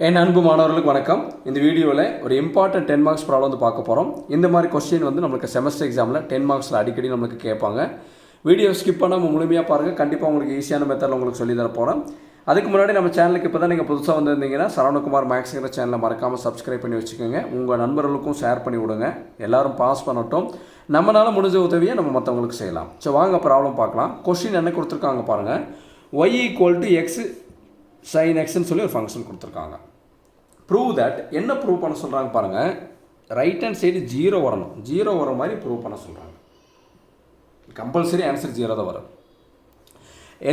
என் அன்பு மாணவர்களுக்கு வணக்கம். இந்த வீடியோவில் ஒரு இம்பார்ட்டன்ட் 10 மார்க்ஸ் ப்ராப்ளம் வந்து பார்க்க போகிறோம். இந்த மாதிரி கொஸ்டின் வந்து நம்மளுக்கு செமஸ்டர் எக்ஸாமில் 10 மார்க்ஸில் அடிக்கடி நம்மளுக்கு கேட்பாங்க. வீடியோ ஸ்கிப் பண்ணாமல் முழுமையாக பாருங்கள். கண்டிப்பாக உங்களுக்கு ஈஸியான மெத்தடில் உங்களுக்கு சொல்லி தர போகிறேன். அதுக்கு முன்னாடி நம்ம சேனலுக்கு இப்போ தான் நீங்கள் புதுசாக வந்திருந்தீங்கன்னா சரவணகுமார் மேக்ஸுங்கிற சேனலை மறக்காமல் சப்ஸ்கிரைப் பண்ணி வச்சுக்கோங்க. உங்கள் நண்பர்களுக்கும் ஷேர் பண்ணி விடுங்க. எல்லோரும் பாஸ் பண்ணட்டும். நம்மளால் முடிஞ்ச உதவியை நம்ம மற்றவங்களுக்கு செய்யலாம். ஸோ வாங்க ப்ராப்ளம் பார்க்கலாம். கொஸ்டின் என்ன கொடுத்துருக்காங்க பாருங்கள். y = x sin x சொல்லி ஒரு ஃபங்க்ஷன் கொடுத்துருக்காங்க. ப்ரூவ் தட் என்ன ப்ரூவ் பண்ண சொல்கிறாங்க பாருங்கள். ரைட் ஹேண்ட் சைடு 0 வரணும். 0 வர மாதிரி ப்ரூவ் பண்ண சொல்கிறாங்க. கம்பல்சரி ஆன்சர் 0 தான் வரும்.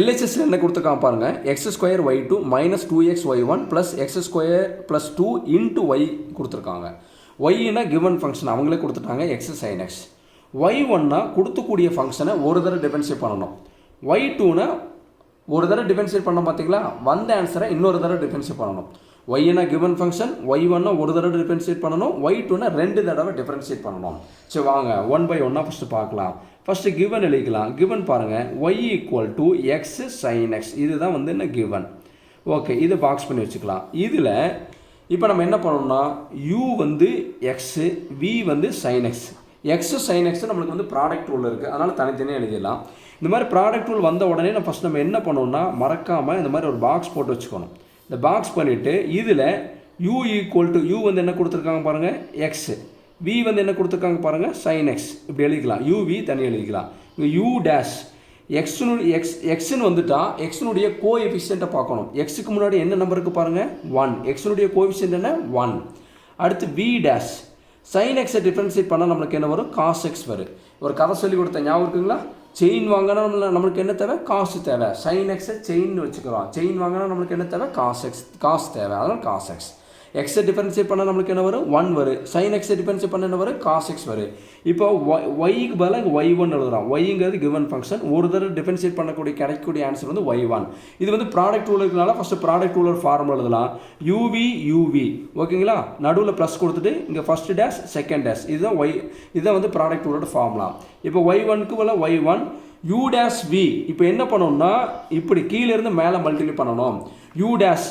LHS என்ன கொடுத்துருக்காங்க பாருங்கள். x² y2 - 2x y1 + x² + 2 × y கொடுத்துருக்காங்க. yனா கிவன் ஃபங்க்ஷன் அவங்களே கொடுத்துட்டாங்க x sin x. y1னா கொடுத்துக்கூடிய ஃபங்க்ஷனை ஒரு தடவை டிஃபரன்ஷியேட் பண்ணணும். y2னா ஒரு தடவை டிஃபரன்ஷியேட் பண்ணோம் பார்த்தீங்களா, வந்த ஆன்சரை இன்னொரு தடவை டிஃபரன்ஷியேட் பண்ணணும். yனா கிவன் ஃபங்க்ஷன், y1னா ஒரு தடவை டிஃபரன்ஷியேட் பண்ணணும், y2னா 2 தடவை டிஃபரன்ஷியேட் பண்ணணும். சரி வாங்க 1 by 1 ஃபஸ்ட்டு பார்க்கலாம். ஃபஸ்ட்டு கிவன் எழுதிக்கலாம். கிவன் பாருங்கள், y = x sin x. இதுதான் வந்து என்ன கிவன். ஓகே, இதை பாக்ஸ் பண்ணி வச்சுக்கலாம். இதில் இப்போ நம்ம என்ன பண்ணணும்னா u வந்து x, v வந்து sin x. x sin x நம்மளுக்கு வந்து ப்ராடக்ட் ரூல் இருக்குது, அதனால் தனித்தனியாக எழுதிடலாம். இந்த மாதிரி ப்ராடக்ட் ரூல் வந்த உடனே நம்ம என்ன பண்ணணும்னா மறக்காமல் இந்த மாதிரி ஒரு பாக்ஸ் போட்டு வச்சுக்கணும். இந்த பாக்ஸ் பண்ணிவிட்டு இதில் u u வந்து என்ன கொடுத்துருக்காங்க பாருங்கள் x, v வந்து என்ன கொடுத்துருக்காங்க பாருங்கள் sin x. இப்படி எழுதிக்கலாம். uv தனியாக எழுதிக்கலாம். இங்கே u டேஷ் எக்ஸ்ன்னு வந்துட்டா எக்ஸினுடைய கோஎஃபிஷியண்ட்டை பார்க்கணும். எக்ஸுக்கு முன்னாடி என்ன நம்பருக்கு பாருங்கள் 1. எக்ஸினுடைய கோஎஃபிஷியன்ட் என்ன 1. அடுத்து v dash sin x differentiate பண்ணால் நம்மளுக்கு என்ன வரும் cos x வரும். ஒரு கதை சொல்லி கொடுத்த ஞாபகம் இருக்குங்களா? செயின் வாங்கினா நம்மளுக்கு என்ன தேவை, காசு தேவை. sin x செயின் வச்சுக்கிறோம். செயின் வாங்கினா நம்மளுக்கு என்ன தேவை, காசு தேவை. அதனால் cos x. எக்ஸை டிஃபரன்ஷியேட் பண்ணால் நம்மளுக்கு என்ன வரும் 1 வரும். sin x டிஃபரன்ஷியேட் பண்ண என்ன வரும் cos x வரும். இப்போ yக்கு பதிலாக y1 எழுதுகிறோம். yங்கிறது கிவன் ஃபங்க்ஷன். ஒரு தடவை டிஃபரன்ஷியேட் பண்ணக்கூடிய கிடைக்கக்கூடிய ஆன்சர் வந்து y1. இது வந்து ப்ராடக்ட் ரூல் இருக்கிறனால ஃபஸ்ட்டு ப்ராடக்ட் ரூலர் ஃபார்முலா எழுதலாம். uv ஓகேங்களா, நடுவில் ப்ளஸ் கொடுத்துட்டு இங்கே ஃபஸ்ட்டு டேஷ் செகண்ட் டேஷ். இதுதான் வந்து ப்ராடக்ட் ரூலோட ஃபார்முலா. இப்போ y1க்கு பதிலாக y1 u dash v. இப்போ என்ன பண்ணணும்னா இப்படி கீழே இருந்து மேலே மல்டிப்ளை பண்ணணும். u dash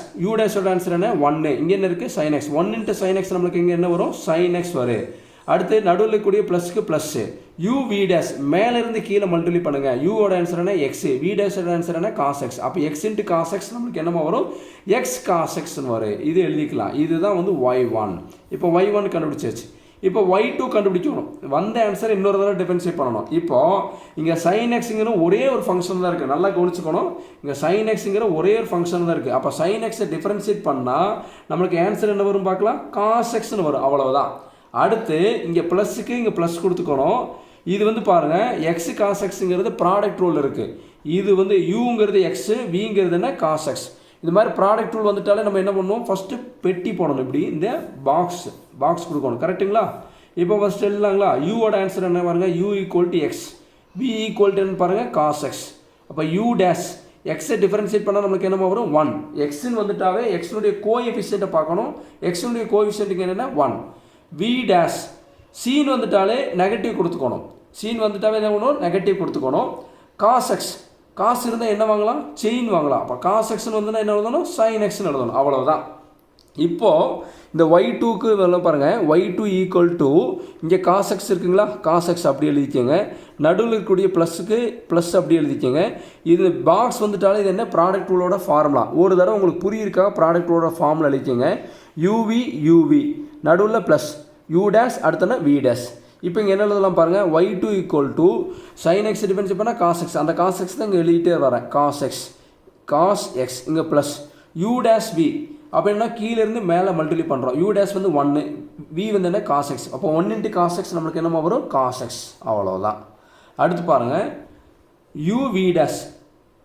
ஆன்சர் என்ன 1. இங்கே என்ன இருக்குது sin x. 1 × sin x நம்மளுக்கு இங்கே என்ன வரும் sin x வரும். அடுத்து நடுவில் இருக்கக்கூடிய ப்ளஸ்க்கு ப்ளஸ்ஸு u v dash மேலே இருந்து கீழே மல்டிப்ளை பண்ணுங்கள். யூவோட ஆன்சர் என்ன x, v டேஷோட ஆன்சர் என்ன cos x. அப்போ x × cos x நம்மளுக்கு என்னமா வரும் x cos xன்னு வரும். இது எழுதிக்கலாம். இதுதான் வந்து y1. இப்போ y1 கண்டுபிடிச்சாச்சு. இப்போ y2 கண்டுபிடிக்கணும். வந்த ஆன்சர் இன்னொரு தடவை டிஃபரன்ஷியேட் பண்ணணும். இப்போ இங்கே sin xங்கிற ஒரே ஒரு ஃபங்க்ஷன் தான் இருக்குது. நல்லா கவனிச்சுக்கணும். இங்கே sin xங்கிற ஒரே ஒரு ஃபங்க்ஷன் தான் இருக்குது. அப்போ sin xை டிஃபரன்ஷியேட் பண்ணால் நம்மளுக்கு ஆன்சர் என்ன வரும் பார்க்கலாம், cos xன்னு வரும். அவ்வளவுதான். அடுத்து இங்கே ப்ளஸ்ஸுக்கு இங்கே ப்ளஸ் கொடுத்துக்கணும். இது வந்து பாருங்கள் x cos xங்கிறது ப்ராடக்ட் ரூல் இருக்குது. இது வந்து uங்கிறது x, vங்கிறது என்ன cos x. இது மாதிரி ப்ராடக்ட் ரூல் வந்துட்டாலே நம்ம என்ன பண்ணுவோம், ஃபஸ்ட்டு பெட்டி போடணும். இப்படி இந்த பாக்ஸ் கொடுக்கணும். கரெக்டுங்களா? இப்போ ஃபஸ்ட்டு எழுதலாங்களா? யூவோட ஆன்சர் என்ன பாருங்கள், u = x, v = பாருங்கள் cos x. அப்போ u டேஷ் எக்ஸை டிஃபரன்ஷியேட் பண்ணால் நம்மளுக்கு என்னமா வரும் 1. எக்ஸ்ன்னு வந்துட்டாவே எக்ஸினுடைய கோஎஃபிஷியண்ட்டை பார்க்கணும். எக்ஸினுடைய கோஎஃபிஷியண்ட்டுக்கு என்னென்னா 1. v டேஷ் சீன் வந்துட்டாலே நெகட்டிவ் கொடுத்துக்கணும். சீன் வந்துட்டாவே என்ன பண்ணணும், நெகட்டிவ் கொடுத்துக்கணும். cos x காசு இருந்தால் என்ன வாங்கலாம், செயின் வாங்கலாம். அப்போ cos xன்னு வந்து என்ன எழுதணும், sin xன்னு எழுதணும். அவ்வளோதான். இப்போது இந்த y2க்கு பாருங்கள், y2 = இங்கே cos x இருக்குங்களா, cos x அப்படி எழுதிக்கோங்க. நடுவில் இருக்கக்கூடிய ப்ளஸ்ஸுக்கு ப்ளஸ் அப்படி எழுதிக்கோங்க. இது பாக்ஸ் வந்துட்டாலே இது என்ன ப்ராடக்ட் ரூலோட ஃபார்முலா. ஒரு தடவை உங்களுக்கு புரியிருக்காக ப்ராடக்ட் ரூலோட ஃபார்முலா எழுதிக்கோங்க. uv நடுவில் ப்ளஸ் u டேஷ் அடுத்தனா v டேஷ். இப்போ இங்கே என்ன எழுதலாம் பாருங்கள், y2 = sin x டிஃபரன்ஷியேட் பண்ணால் cos x. அந்த cos x தான் இங்கே எழுதிட்டே வரேன். cos x இங்கே ப்ளஸ் u dash v. அப்போ என்ன கீழேருந்து மேலே மல்டிப்ளை பண்ணுறோம். u dash வந்து 1, v வந்து என்ன cos x. அப்போ 1 × cos x நம்மளுக்கு என்னமா வரும் cos x. அவ்வளோதான். அடுத்து பாருங்கள் uv dash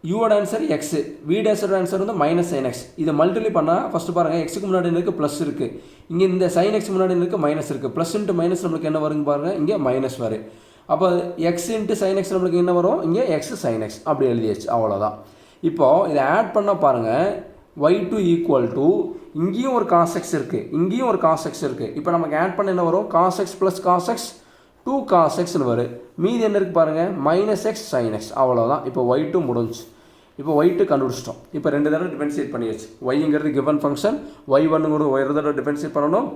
யூவோட ஆன்சர் x, v டேஷோட ஆன்சர் வந்து -sin x. இதை மல்டிப்ளை பண்ணால் ஃபஸ்ட்டு பாருங்கள், எக்ஸுக்கு முன்னாடி இருக்குது ப்ளஸ் இருக்குது, இங்கே இந்த sin x முன்னாடி இருக்குது மைனஸ் இருக்குது. ப்ளஸ் × மைனஸ் நம்மளுக்கு என்ன வருங்க பாருங்கள், இங்கே மைனஸ் வரும். அப்போ x × sin x நம்மளுக்கு என்ன வரும், இங்கே x sin x அப்படி எழுதியாச்சு. அவ்வளோதான். இப்போது இதை ஆட் பண்ணால் பாருங்கள், y2 = இங்கேயும் ஒரு cos x இருக்குது, இங்கேயும் ஒரு cos x இருக்குது. இப்போ நமக்கு ஆட் பண்ண என்ன வரும், cos x + cos x 2 cos xன்னு வரும். மீதி என்ன இருக்குது பாருங்கள், -x sin x. அவ்வளோதான். இப்போ y2 முடிஞ்சு. இப்போ y2 கண்டுபிடிச்சிட்டோம். இப்போ 2 தடவை டிஃபரன்ஷியேட் பண்ணியாச்சு. yங்கிறது கிவன் ஃபங்க்ஷன், y1ங்கிறது ஒரு தடவை டிஃபரன்ஷியேட் பண்ணணும்,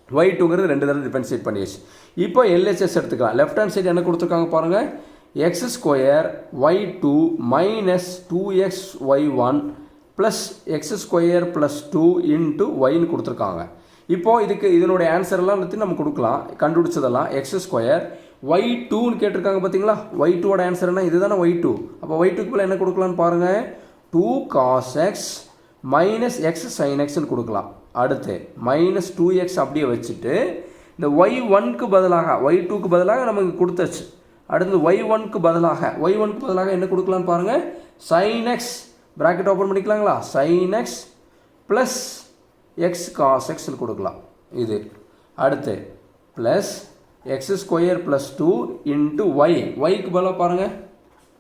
y2ங்கிறது 2 தடவை டிஃபரன்ஷியேட் பண்ணியாச்சு. இப்போ LHS எடுத்துக்கலாம். லெஃப்ட் ஹேண்ட் சைடு என்ன கொடுத்துருக்காங்க பாருங்கள், x square y2 minus 2xy1 plus x square plus 2 into ஒய்ன்னு கொடுத்துருக்காங்க. இப்போது இதுக்கு இதனுடைய ஆன்சரெல்லாம் வந்து நம்ம கொடுக்கலாம். கண்டுபிடிச்சதெல்லாம் எக்ஸ் ஸ்கொயர் y2ன்னு கேட்டிருக்காங்க பார்த்தீங்களா. y2ஓட ஆன்சர் என்ன, இது தானே y2. அப்போ y2க்கு மேலே என்ன கொடுக்கலான்னு பாருங்கள், 2 cos x minus x sine எக்ஸ்ன்னு கொடுக்கலாம். அடுத்து மைனஸ் 2x அப்படியே வச்சுட்டு இந்த y1க்கு பதிலாக y2க்கு பதிலாக நமக்கு கொடுத்தாச்சு. அடுத்து y1க்கு பதிலாக என்ன கொடுக்கலான்னு பாருங்கள், சைன் எக்ஸ் ப்ராக்கெட் ஓப்பன் பண்ணிக்கலாங்களா, sine x plus x cos எக்ஸ்ன்னு கொடுக்கலாம். இது அடுத்து plus x square plus 2 into ஒய்க்கு பதிலாக பாருங்கள்,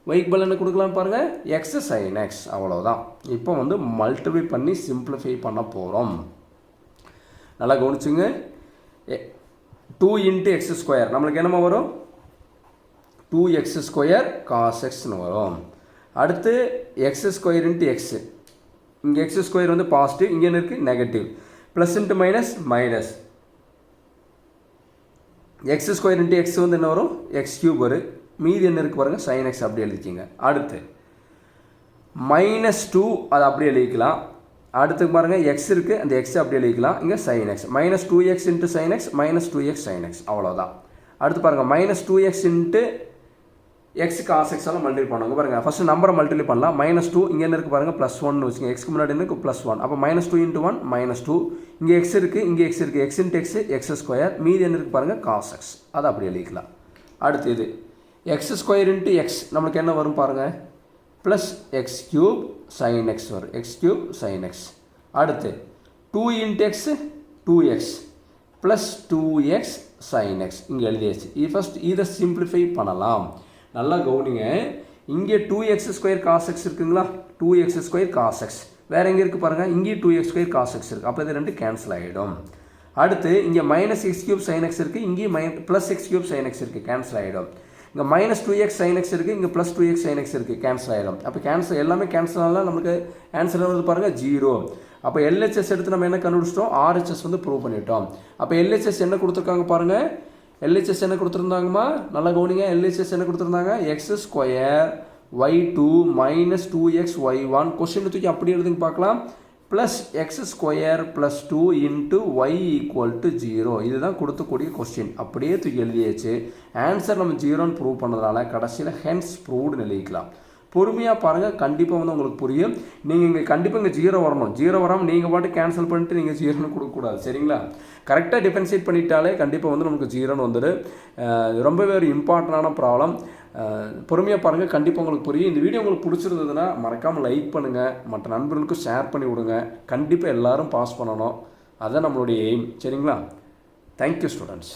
ஒய்க்கு பதிலாக என்ன கொடுக்கலான்னு பாருங்கள், எக்ஸ் சைன் எக்ஸ். அவ்வளோதான். இப்போ வந்து மல்டிப்ளை பண்ணி சிம்பிளிஃபை பண்ண போகிறோம். நல்லா கவனிச்சுங்க. 2 இன்ட்டு எக்ஸ் ஸ்கொயர் நம்மளுக்கு என்னமா வரும், 2x ஸ்கொயர் காஸ் எக்ஸ்னு வரும். அடுத்து எக்ஸ் ஸ்கொயர் இன்ட்டு எக்ஸு, இங்கே எக்ஸ் ஸ்கொயர் வந்து பாசிட்டிவ், இங்கே என்ன இருக்குது negative, plus into minus minus, X square into X வந்து என்ன வரும், எக்ஸ் கியூப் வரும். மீதி என்ன இருக்குது பாருங்கள், சைன் எக்ஸ் அப்படி எழுதிக்கிங்க. அடுத்து -2 அதை அப்படியே எழுதிக்கலாம். அடுத்து பாருங்கள் எக்ஸ் இருக்குது, அந்த எக்ஸ் அப்படி எழுதிக்கலாம். இங்கே sine x minus 2x into sine x minus 2x sine x. அவ்வளோதான். அடுத்து பாருங்கள் minus 2x into x cos x எல்லாம் மல்டிப்ளை பண்ணுவாங்க பாருங்கள். ஃபஸ்ட்டு நம்பரை மல்டிப்ளை பண்ணலாம். -2 இங்கே என்ன இருக்குது பாருங்கள், +1 வச்சுங்க. எக்ஸ்க்கு முன்னாடி என்ன +1, அப்போ -2 இன்ட்டு 1 -2. இங்கே எக்ஸ் இருக்குது, இங்கே எக்ஸ் இருக்குது, X into X X square, மீதி என்ன இருக்குது பாருங்கள் காஸ் எக்ஸ், அதை அப்படி எழுதிக்கலாம். அடுத்து இது எக்ஸ் ஸ்கொயர் இன்ட்டு எக்ஸ் நம்மளுக்கு என்ன வரும் பாருங்கள், plus x cube sine x வரும், எக்ஸ் கியூப் சைன் எக்ஸ். அடுத்து 2 into x 2x plus 2x sine x இங்கே எழுதியாச்சு. ஃபஸ்ட் இதை சிம்பிளிஃபை பண்ணலாம். நல்லா கவனிங்க. இங்கே 2x ஸ்கொயர் காஸ் எக்ஸ் இருக்குங்களா, 2x ஸ்கொயர் காஸ் எக்ஸ். வேறு எங்கே இருக்குது பாருங்கள், இங்கேயும் 2x ஸ்கொயர் காஸ் எக்ஸ் இருக்குது. அப்போ இது ரெண்டு கேன்சல் ஆகிடும். அடுத்து இங்கே minus x cube sine x இருக்குது, இங்கேயும் plus x cube sine x இருக்குது, கேன்சல் ஆகிடும். இங்கே மைனஸ் 2x சைன் எக்ஸ் இருக்குது, இங்கே ப்ளஸ் 2x சைன் எக்ஸ் இருக்குது, கேன்சல் ஆகிடும். அப்போ கேன்சல் எல்லாமே கேன்சல் ஆனால் நமக்கு ஆன்சர் வந்து பாருங்கள் 0. அப்போ LHS எடுத்து நம்ம என்ன கண்டுபிடிச்சிட்டோம், RHS வந்து ப்ரூவ் பண்ணிட்டோம். அப்போ LHS என்ன கொடுத்துருக்காங்க பாருங்கள், LHS என்ன கொடுத்துருந்தாங்கம்மா, நல்லா கவனிங்க. LHS என்ன கொடுத்துருந்தாங்க, X square y2 minus 2xy1. Question தூக்கி அப்படி எழுதுங்க பார்க்கலாம், plus x square plus 2 into y equal to 0. இதுதான் கொடுத்தக்கூடிய கொஸ்டின். அப்படியே தூக்கி எழுதியாச்சு. ஆன்சர் நம்ம 0ன்னு ப்ரூவ் பண்ணதுனால கடைசியில் ஹென்ஸ் ப்ரூவ்டுன்னு எழுதிக்கலாம். பொறுமையாக பாருங்கள், கண்டிப்பாக வந்து உங்களுக்கு புரியும். நீங்கள் இங்கே கண்டிப்பாக இங்கே 0 வரணும். 0 வராமல் நீங்கள் பாட்டு கேன்சல் பண்ணிட்டு நீங்கள் 0ன்னு கொடுக்கக்கூடாது, சரிங்களா. கரெக்டாக டிஃபரன்ஷியேட் பண்ணிட்டாலே கண்டிப்பாக வந்து நமக்கு 0ன்னு வந்துடும். ரொம்பவே ஒரு இம்பார்ட்டண்டான ப்ராப்ளம். பொறுமையாக பாருங்கள், கண்டிப்பாக உங்களுக்கு புரியும். இந்த வீடியோ உங்களுக்கு பிடிச்சிருந்ததுன்னா மறக்காமல் லைக் பண்ணுங்கள், மற்ற நண்பர்களுக்கும் ஷேர் பண்ணி விடுங்க. கண்டிப்பாக எல்லோரும் பாஸ் பண்ணணும், அதுதான் நம்மளுடைய எய்ம், சரிங்களா. Thank you students.